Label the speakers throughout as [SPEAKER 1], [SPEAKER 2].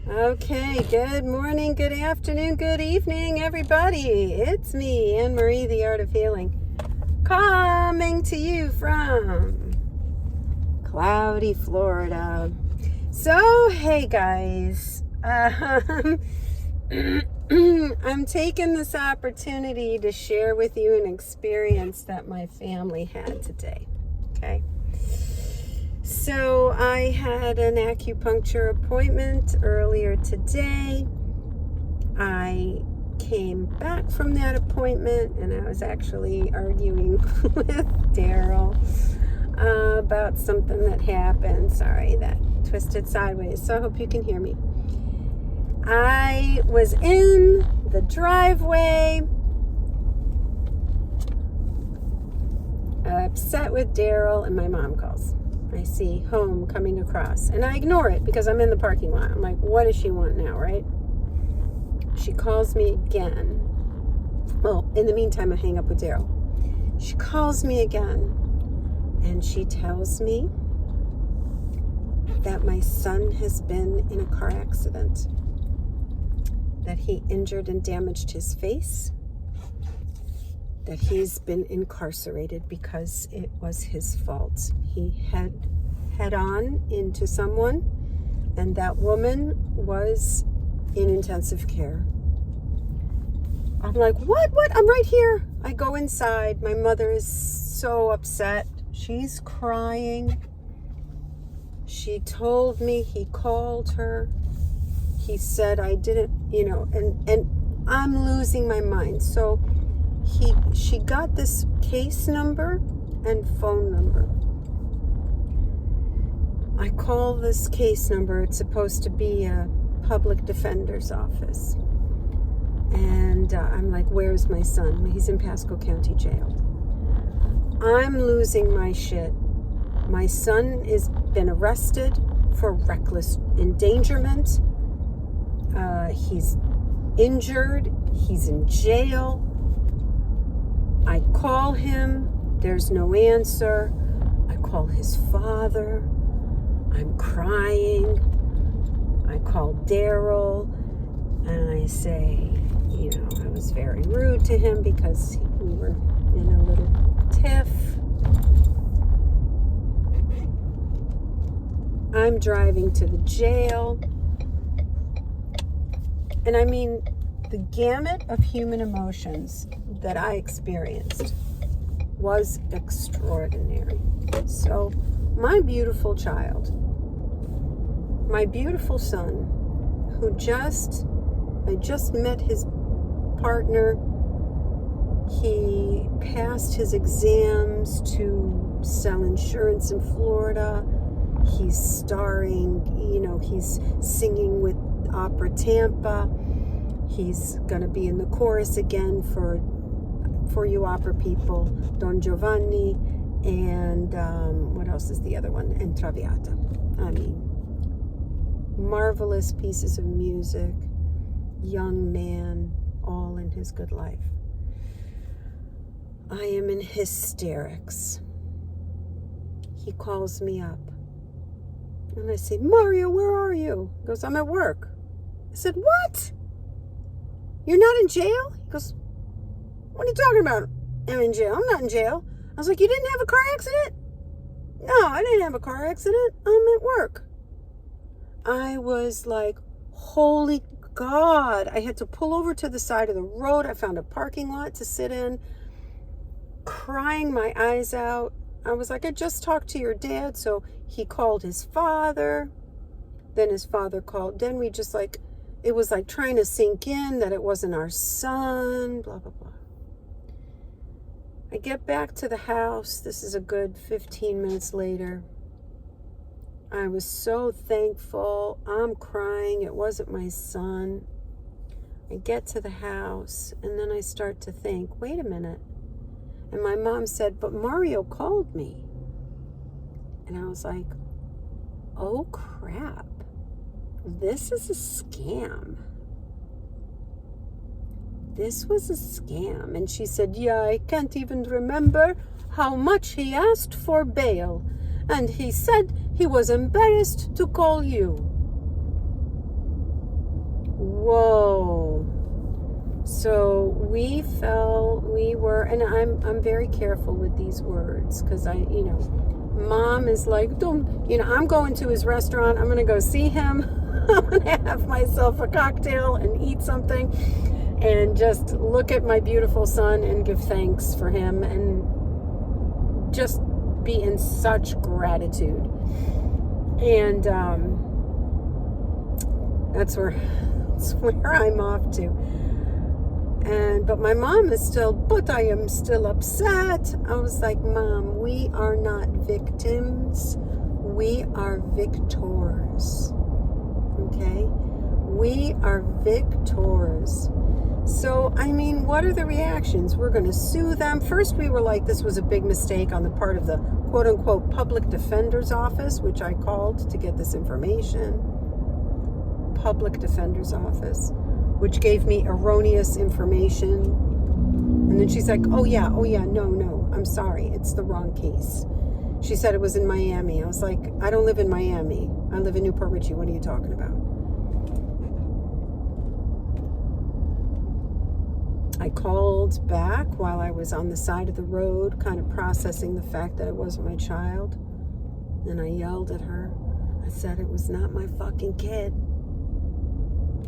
[SPEAKER 1] Okay, good morning, good afternoon, good evening, everybody. It's me, Anne-Marie, the Art of Healing, coming to you from cloudy Florida. So, hey guys, I'm taking this opportunity to share with you an experience that my family had today, okay? So I had an acupuncture appointment earlier today. I came back from that appointment and I was actually arguing with Daryl about something that happened. Sorry, that twisted sideways. So I hope you can hear me. I was in the driveway, upset with Daryl, and my mom calls. I see home coming across, and I ignore it because I'm in the parking lot. I'm like, what does she want now, right? She calls me again. Well, in the meantime, I hang up with Daryl. She calls me again, and she tells me that my son has been in a car accident, that he injured and damaged his face, that he's been incarcerated because it was his fault. He had head-on into someone, and that woman was in intensive care. I'm like, what? I'm right here. I go inside. My mother is so upset. She's crying. She told me he called her. He said I didn't, and I'm losing my mind. So she got this case number and phone number. I call this case number. It's supposed to be a public defender's office. And I'm like, where's my son? He's in Pasco County Jail. I'm losing my shit. My son has been arrested for reckless endangerment. He's injured. He's in jail. I call him. There's no answer. I call his father. I'm crying. I call Daryl. And I say, I was very rude to him because we were in a little tiff. I'm driving to the jail. And I mean, the gamut of human emotions that I experienced was extraordinary. So my beautiful child, my beautiful son, who I just met his partner. He passed his exams to sell insurance in Florida. He's starring, he's singing with Opera Tampa. He's going to be in the chorus again for you opera people, Don Giovanni, and what else is the other one? And Traviata. I mean, marvelous pieces of music, young man, all in his good life. I am in hysterics. He calls me up. And I say, Mario, where are you? He goes, I'm at work. I said, what? You're not in jail? He goes, what are you talking about? I'm in jail. I'm not in jail. I was like, you didn't have a car accident? No, I didn't have a car accident. I'm at work. I was like, holy God. I had to pull over to the side of the road. I found a parking lot to sit in, crying my eyes out. I was like, I just talked to your dad. So he called his father. Then his father called. Then we just it was like trying to sink in that it wasn't our son, blah, blah, blah. I get back to the house. This is a good 15 minutes later. I was so thankful. I'm crying. It wasn't my son. I get to the house, and then I start to think, wait a minute. And my mom said, but Mario called me. And I was like, oh, crap. This is a scam. This was a scam. And she said, yeah, I can't even remember how much he asked for bail. And he said he was embarrassed to call you. whoa. So we were, and I'm very careful with these words, because Mom is like, don't, I'm going to his restaurant. I'm going to go see him. I'm going to have myself a cocktail and eat something and just look at my beautiful son and give thanks for him and just be in such gratitude. And that's where I'm off to. But my mom is still, but I am still upset. I was like, Mom, we are not victims. We are victors. Okay? We are victors. So, what are the reactions? We're going to sue them. First, we were like, this was a big mistake on the part of the quote-unquote public defender's office, which I called to get this information. Public defender's office, which gave me erroneous information. And then she's like, oh yeah, no, I'm sorry, it's the wrong case. She said it was in Miami. I was like, I don't live in Miami. I live in Newport Richey. What are you talking about? I called back while I was on the side of the road, kind of processing the fact that it wasn't my child. And I yelled at her. I said, it was not my fucking kid.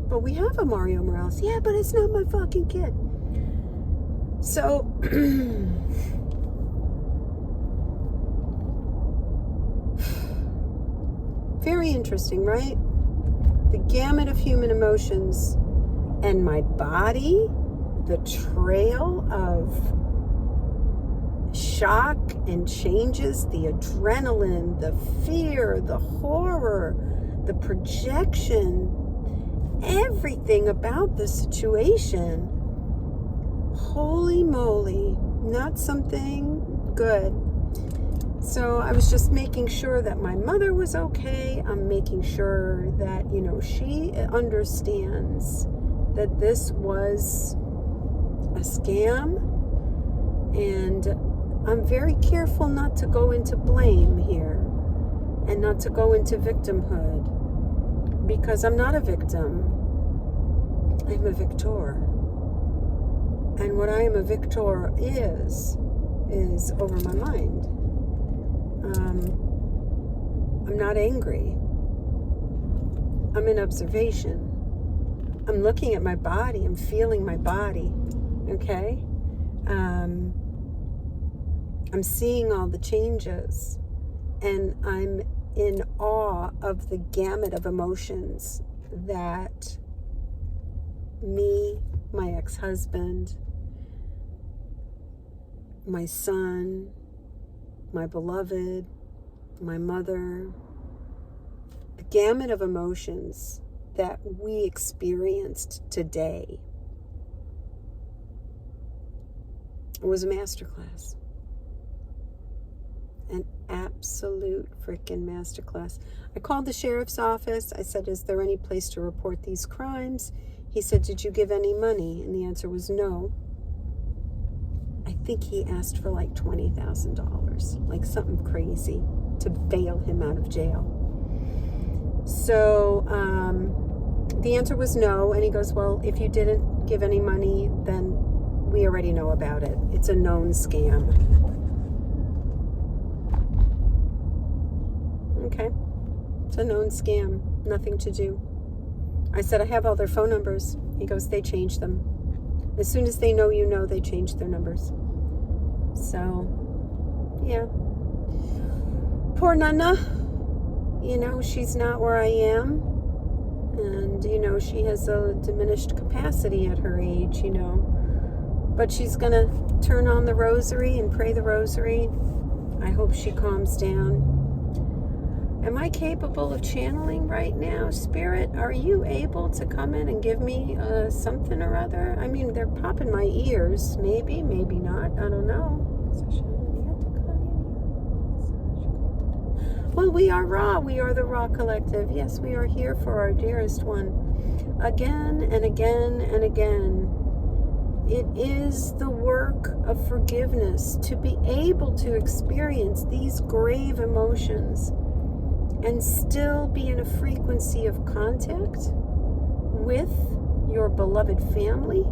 [SPEAKER 1] But we have a Mario Morales. Yeah, but it's not my fucking kid. So, very interesting, right? The gamut of human emotions, and my body, the trail of shock and changes, the adrenaline, the fear, the horror, the projection, everything about the situation. Holy moly, not something good. So I was just making sure that my mother was okay. I'm making sure that, she understands that this was a scam. And I'm very careful not to go into blame here and not to go into victimhood, because I'm not a victim. I'm a victor. And what I am a victor is over my mind. I'm not angry. I'm in observation. I'm looking at my body. I'm feeling my body. Okay? I'm seeing all the changes. And I'm in awe of the gamut of emotions that me, my ex-husband, my son, my beloved, my mother, the gamut of emotions that we experienced today. It was a masterclass. An absolute freaking masterclass. I called the sheriff's office. I said, is there any place to report these crimes? He said, did you give any money? And the answer was no. I think he asked for like $20,000, like something crazy, to bail him out of jail. So the answer was no. And he goes, well, if you didn't give any money, then we already know about it. It's a known scam. Okay. It's a known scam. Nothing to do. I said, I have all their phone numbers. He goes, they changed them. As soon as they know you know, they changed their numbers. So, yeah. Poor Nana. She's not where I am. And, she has a diminished capacity at her age, But she's going to turn on the rosary and pray the rosary. I hope she calms down. Am I capable of channeling right now? Spirit, are you able to come in and give me something or other? They're popping my ears. Maybe, maybe not. I don't know. Well, we are Ra. We are the Ra Collective. Yes, we are here for our dearest one. Again and again and again. It is the work of forgiveness to be able to experience these grave emotions and still be in a frequency of contact with your beloved family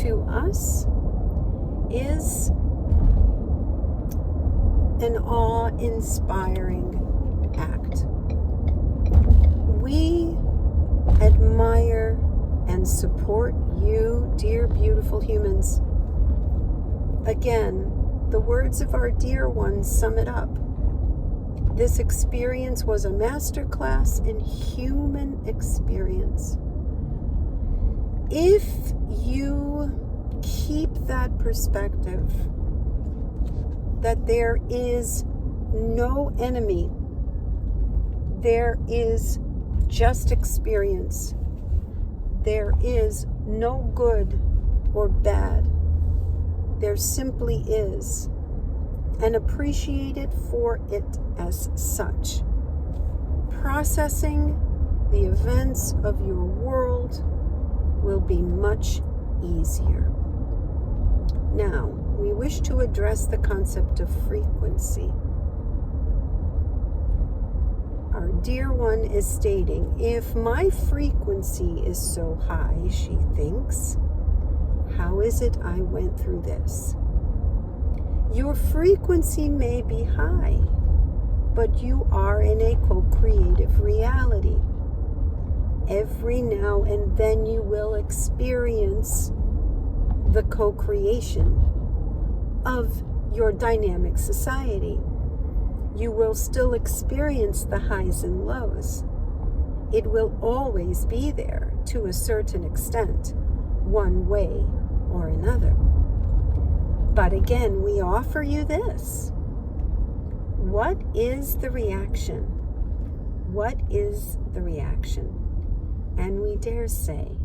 [SPEAKER 1] to us is an awe-inspiring act. We admire and support you, dear, beautiful humans. Again, the words of our dear ones sum it up. This experience was a masterclass in human experience. If you keep that perspective, that there is no enemy, there is just experience, there is no good or bad, there simply is, and appreciate it for it as such. Processing the events of your world will be much easier. Now, we wish to address the concept of frequency. Our dear one is stating, if my frequency is so high, she thinks, how is it I went through this? Your frequency may be high, but you are in a co-creative reality. Every now and then you will experience the co-creation of your dynamic society. You will still experience the highs and lows. It will always be there to a certain extent, one way or another. But again, we offer you this. What is the reaction? What is the reaction? And we dare say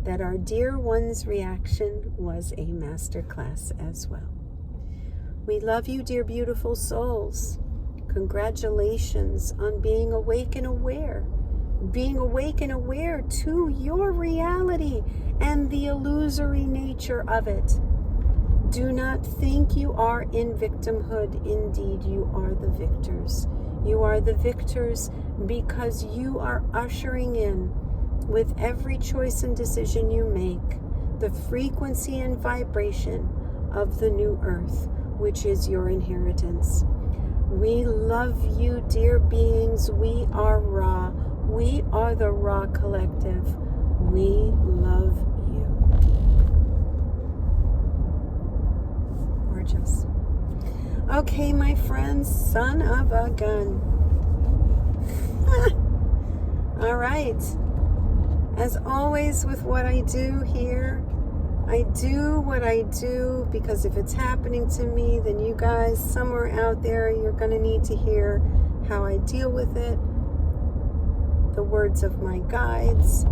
[SPEAKER 1] that our dear one's reaction was a masterclass as well. We love you, dear beautiful souls. Congratulations on being awake and aware. Being awake and aware to your reality and the illusory nature of it. Do not think you are in victimhood. Indeed, you are the victors. You are the victors because you are ushering in, with every choice and decision you make, the frequency and vibration of the new earth, which is your inheritance. We love you, dear beings. We are Ra. We are the Ra Collective. We love you. Gorgeous. Okay, my friends, son of a gun. All right. As always with what I do here, I do what I do because if it's happening to me, then you guys somewhere out there, you're going to need to hear how I deal with it, the words of my guides,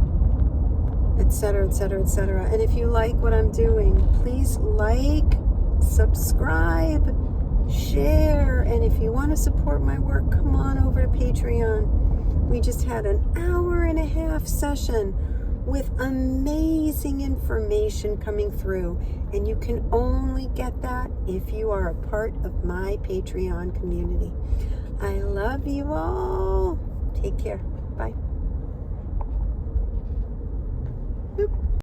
[SPEAKER 1] etc., etc., etc. And if you like what I'm doing, please like, subscribe, share, and if you want to support my work, come on over to Patreon. We just had an 1.5-hour session with amazing information coming through, and you can only get that if you are a part of my Patreon community. I love you all. Take care. Bye.